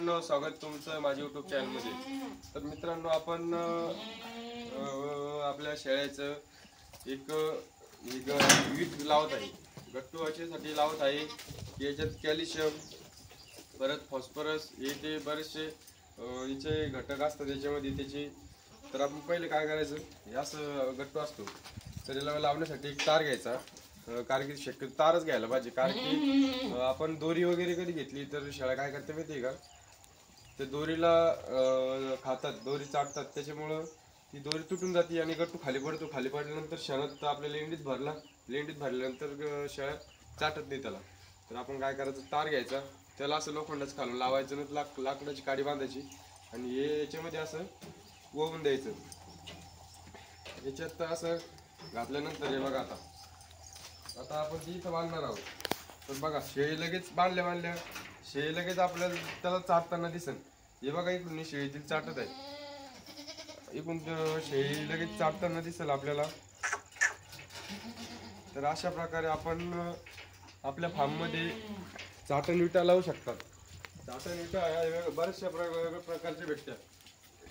मित्रांनो, स्वागत तुमचं माझ्या YouTube चॅनल मध्ये। तर मित्रांनो, आपण आपल्या शेळ्याचं एक वीट लावत आहे, गट्टू वाचेसाठी लावत आहे। याच्यात कॅल्शियम परत फॉस्फरस हे ते बरेचसे याचे घटक असतात याच्यामध्ये त्याचे। तर आपण पहिले काय करायचं, असं गट्टू असतो तर याला लावण्यासाठी एक तार घ्यायचा। कारण की शक्यतो तारच घ्यायला पाहिजे, कारण की आपण दोरी वगैरे कधी घेतली तर शेळ्या काय करते माहिती आहे का, ते दोरीला खातात, दोरी चाटतात, त्याच्यामुळं ती दोरी तुटून जाते आणि गट्टू खाली पडतो। खाली पडल्यानंतर शेणात आपल्या लेंडीत भरल्यानंतर शेळ्या चाटत नाही त्याला। तर आपण काय करायचं, तार घ्यायचा, त्याला असं लोखंडाचं खालून लावायचं, नाही लाकडाची काडी बांधायची आणि हे याच्यामध्ये असं वळून द्यायचं। याच्यात असं घातल्यानंतर हे बघा, आता आपण ती इथं बांधणार आहोत। तर बघा, शेळी लगेच बांधल्या शेळी लगेच आपल्याला त्याला चाटताना दिसेल। हे बघा, इकडून शेळी ती चाटत आहे, इकडून शेळी लगेच चाटताना दिसेल आपल्याला। तर अशा प्रकारे आपण आपल्या फार्म मध्ये चाटण विटा लावू शकतात। चाटण विटा बऱ्याचशा प्रकारचे भेटतात।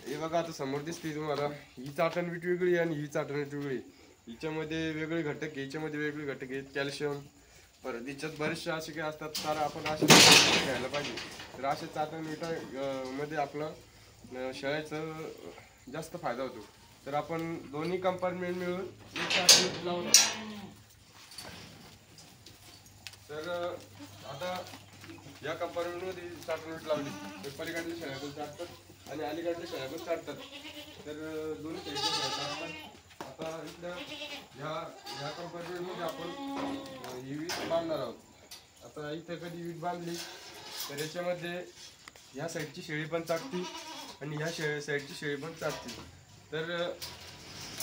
हे बघा, आता समोर दिसते तुम्हाला, ही चाटण विट वेगळी आणि ही चाटण विट वेगळी। हिच्यामध्ये वेगळे घटक, याच्यामध्ये वेगळे घटक आहेत, कॅल्शियम परत याच्यात बरेचसे असे काही असतात। तर आपण असे घ्यायला पाहिजे। तर अशा चाटण विटा मध्ये आपलं शेळ्याचं जास्त फायदा होतो। तर आपण दोन्ही कंपार्टमेंट मिळून एक चाटण विट लावून, तर आता या कंपार्टमेंट मध्ये चाटण विट लावली तर पलीकडल्या शेळ्या पण चाटतात आणि अलीकडल्या शेळ्या पण चाटतात। तर दोन्ही शेळ्या चाटतात। आता इथं या कंपार्टमेंट मध्ये आपण ही वीट बांधणार आहोत। आता इथे कधी वीट बांधली तर याच्यामध्ये या साईडची शेळी पण चाटती आणि ह्या साईडची शेळी पण चाटती। तर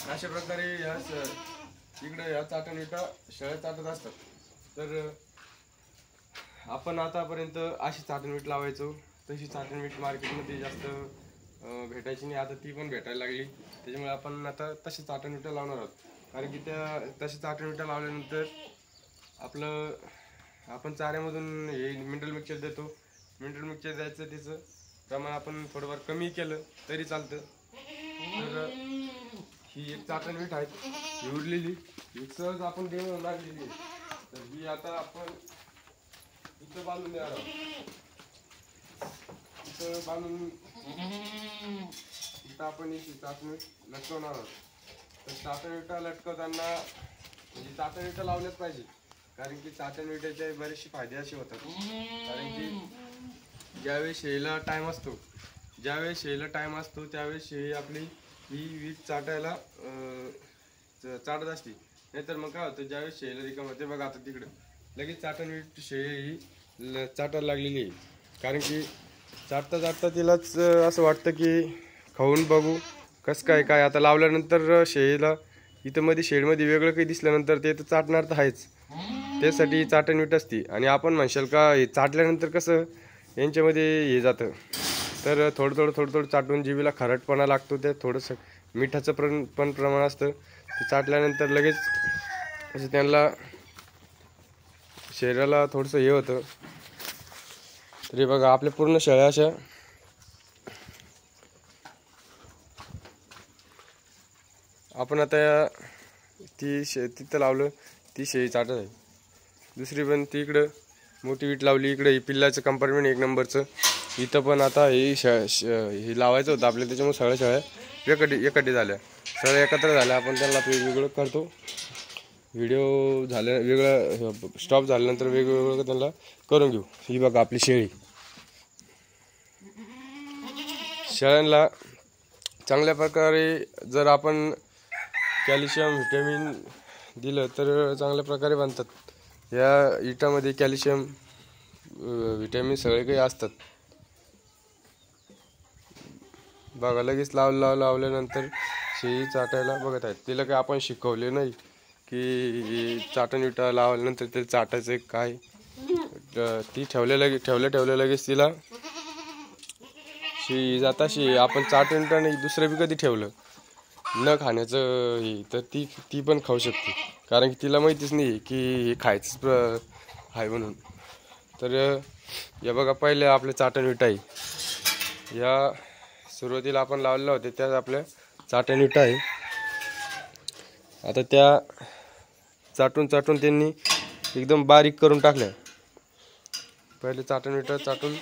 अशा प्रकारे इकडे या चाटण विटा शेळ्या चाटत असतात। तर आपण आतापर्यंत अशी चाटण विट लावायचो, तशी चाटण विट मार्केटमध्ये जास्त भेटायची नाही, आता ती पण भेटायला लागली। त्याच्यामुळे आपण आता तशी चाटण विटा लावणार आहोत। कारण की तशी चाटण विटा लावल्यानंतर आपण चाऱ्यामधून हे मिनरल मिक्सचर देतो। मिनरल मिक्सचर द्यायचं, त्याचं प्रमाण आपण थोडंफार कमी केलं तरी चालतं। तर ही एक चाटण विट आहे, ही उरलेली ही सहज आपण देऊन लागलेली आहे। तर ही आता आपण इथं बांधून देणार आहोत। इथं बांधून इथं आपण ही चाटण विट लटकवणार आहोत। तर चाटण विटा लटकवताना म्हणजे चाटण विटा लावल्याच पाहिजे, कारण की चाटण विट्याचे बरेचसे फायदे असे होतात। कारण की ज्यावेळेस शेळीला टाइम असतो त्यावेळेस शेळी आपली ही वीट चाटायला चाटत असते। नाहीतर मग काय होतं, ज्यावेळेस शेळीला रिकाम होते बघा, आता तिकडे लगेच चाटण विट शेळी ही चाटायला लागलेली आहे। कारण की चाटता तिलाच असं वाटतं की खाऊन बघू कसं काय। आता लावल्यानंतर शेळीला इथं मध्ये शेडमध्ये वेगळं काही दिसल्यानंतर ते तर चाटणार तर आहेच, त्यासाठी चाटण विट असते। आणि आपण म्हणशाल का, हे चाटल्यानंतर कसं यांच्यामध्ये हे जातं, तर थोडं चाटून जीवीला खारटपणा लागतो, ते थोडंसं मिठाचं पण प्रमाण असतं। ते चाटल्यानंतर लगेच असं त्यांना शरीराला थोडंसं हे होतं। तरी बघा, आपल्या पूर्ण शेळ्या अशा आपण आता तिथं लावलं, ती शेळी चाटत आहे। दुसरी पण ती इकडं मोठी वीट लावली, इकडे ही पिल्लाचं कंपार्टमेंट एक नंबरचं। इथं पण आता हे लावायचं होतं आपल्याला, त्याच्यामुळे सगळ्या शेळ्या एकटी झाल्या, सगळ्या एकत्र झाल्या। आपण त्यांना वेगवेगळं करतो, व्हिडिओ झाल्या वेगळं स्टॉप झाल्यानंतर वेगवेगळं त्यांना करून घेऊ। ही बघा आपली शेळ्यांना चांगल्या प्रकारे जर आपण कॅल्शियम व्हिटॅमिन दिलं तर चांगल्या प्रकारे बनतात। या इटामध्ये कॅल्शियम व्हिटॅमिन सगळे काही असतात। बघा, लगेच लावल्यानंतर शेळी चाटायला बघत आहेत। तिला काही आपण शिकवले नाही की चाटण विटा लावल्यानंतर ते चाटायचं काय, ती ठेवल्या लगेच तिला शेळी आपण चाटण विटा नाही दुसरं बी कधी ठेवलं न खाण्याचं हे, तर ती पण खाऊ शकते, कारण की तिला माहितीच नाही की हे खायचं आहे म्हणून। तर हे बघा, पहिले आपले चाटण विटा आहे, या सुरुवातीला आपण लावलेल्या होत्या त्यात आपल्या चाटण विटा आहे. आता त्या चाटून त्यांनी एकदम बारीक करून टाकल्या. पहिले चाटण विटा चाटून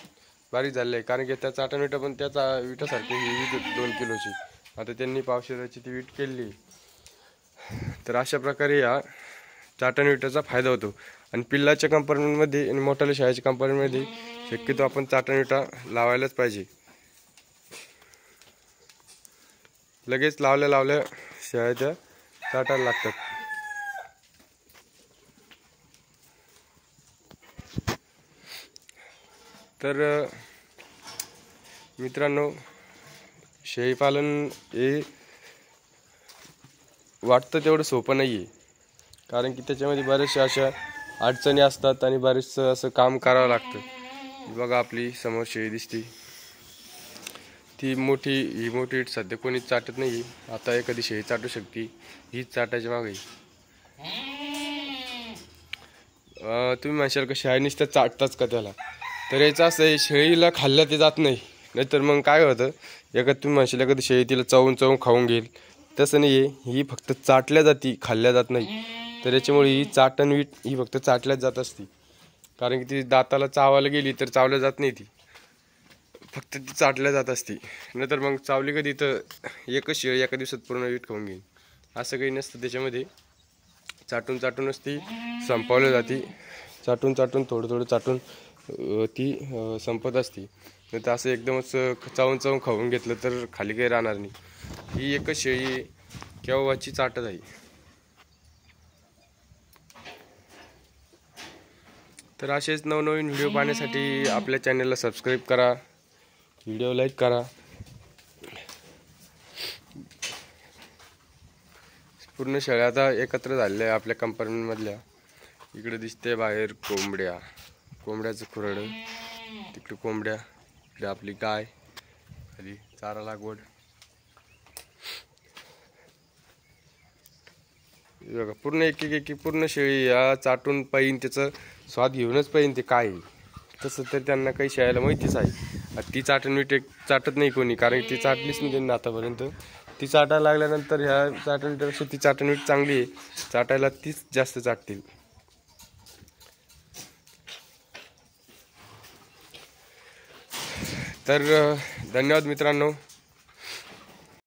बारीक झाले आहे, कारण की त्या चाटण विटा पण त्याचा विटासारखी ही वीट 2 किलोची. आता त्यांनी पावशेराची ती वीट केली. तर अशा प्रकारे या चाटण विटाचा फायदा होतो. आणि पिल्लाच्या कंपार्टमेंटमध्ये आणि मोठ्याल्या शेळ्याच्या कंपार्टमेंटमध्ये शक्यतो आपण चाटण विटा लावायलाच पाहिजे. लगेच लावल्या शेळ्या त्या चाटायला लागतात. तर मित्रांनो, शेळीपालन हे वाटतं तेवढं सोपं नाही आहे, कारण की त्याच्यामध्ये बऱ्याचशा अशा अडचणी असतात आणि बरेचसं असं काम करावं लागतं. बघा आपली समोर शेळी दिसते, ही मोठी सध्या कोणीच चाटत नाही. आता एखादी शेळी चाटू शकते, हीच चाटायच्या मागे. तुम्ही म्हणशाल का शेळी नुसतं चाटताच का त्याला? तर याचं असं आहे, शेळीला खाल्ल्या ते जात नाही. नाहीतर मग काय होतं, तुम्ही म्हणशाल एखादी शेळी तिला चावून खाऊन घेईल, तसं नाही आहे. ही फक्त चाटल्या जाती, खाल्ल्या जात नाही. तर याच्यामुळे ही चाटण वीट ही फक्त चाटल्याच जात असते, कारण की ती दाताला चावायला गेली तर चावल्या जात नाही, ती फक्त ती चाटल्या जात असते. नाहीतर मग चावली कधी तर एकच शेळी एका दिवसात पूर्ण वीट खाऊन घेईन, असं काही नसतं. त्याच्यामध्ये चाटूनच ती संपवली जाते. चाटून थोडं चाटून ती संपत असते. नाही तर असं एकदमच चावून खाऊन घेतलं तर खाली काही राहणार नाही. ही एकच शेळी केव्हाची चाटत आहे. तर असेच नवनवीन व्हिडिओ पाहण्यासाठी आपल्या चॅनलला सबस्क्राईब करा, व्हिडिओ लाईक करा. पूर्ण शेळ्या आता एकत्र झालेल्या आहे आपल्या कंपार्टमेंटमधल्या. इकडे दिसते बाहेर कोंबड्याचं खुराडं, तिकडे कोंबड्या, इकडे आपली गाय, खाली चारा लागवड. बघा पूर्ण एक पूर्ण शेळी या चाटून पाहिन, त्याचं स्वाद घेऊनच पाहिन ते काय. तसं तर त्यांना काही शेळ्याला माहितीच आहे. ती चाटण वीट चाटत नाही कोणी, कारण ती चाटलीच नाही त्यांना आतापर्यंत. ती चाटायला लागल्यानंतर ह्या चाटण विटापेक्षा ती चाटण वीट चांगली आहे, चाटायला तीच जास्त चाटतील. तर धन्यवाद मित्रांनो.